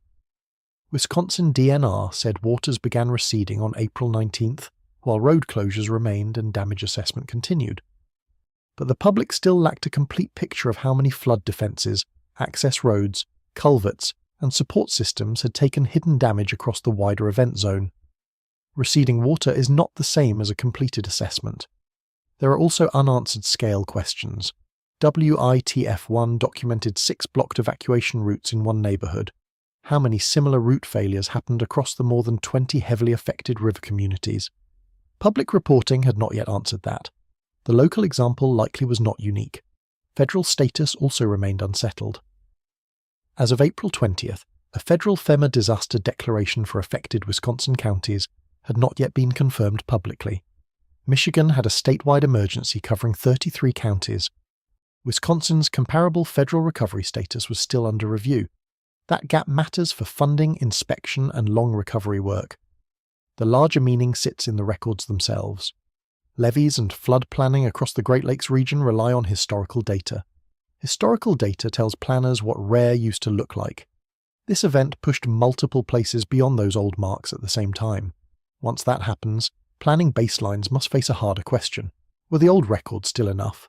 Wisconsin DNR said waters began receding on April 19th, while road closures remained and damage assessment continued. But the public still lacked a complete picture of how many flood defences, access roads, culverts, and support systems had taken hidden damage across the wider event zone. Receding water is not the same as a completed assessment. There are also unanswered scale questions. WITF-1 documented 6 blocked evacuation routes in one neighbourhood. How many similar route failures happened across the more than 20 heavily affected river communities? Public reporting had not yet answered that. The local example likely was not unique. Federal status also remained unsettled. As of April 20th, a federal FEMA disaster declaration for affected Wisconsin counties had not yet been confirmed publicly. Michigan had a statewide emergency covering 33 counties. Wisconsin's comparable federal recovery status was still under review. That gap matters for funding, inspection, and long recovery work. The larger meaning sits in the records themselves. Levees and flood planning across the Great Lakes region rely on historical data. Historical data tells planners what rare used to look like. This event pushed multiple places beyond those old marks at the same time. Once that happens, planning baselines must face a harder question. Were the old records still enough?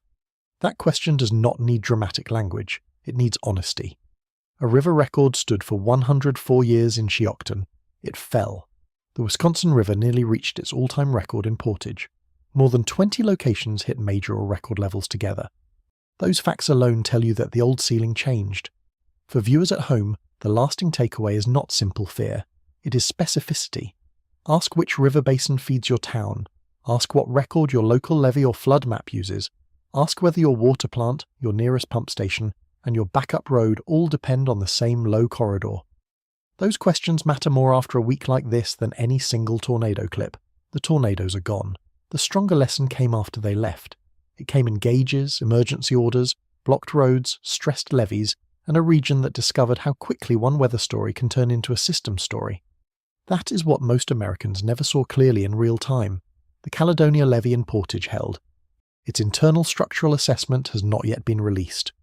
That question does not need dramatic language. It needs honesty. A river record stood for 104 years in Shiocton. It fell. The Wisconsin River nearly reached its all-time record in Portage. More than 20 locations hit major or record levels together. Those facts alone tell you that the old ceiling changed. For viewers at home, the lasting takeaway is not simple fear. It is specificity. Ask which river basin feeds your town. Ask what record your local levee or flood map uses. Ask whether your water plant, your nearest pump station, and your backup road all depend on the same low corridor. Those questions matter more after a week like this than any single tornado clip. The tornadoes are gone. The stronger lesson came after they left. It came in gauges, emergency orders, blocked roads, stressed levees, and a region that discovered how quickly one weather story can turn into a system story. That is what most Americans never saw clearly in real time. The Caledonia levee in Portage held. Its internal structural assessment has not yet been released.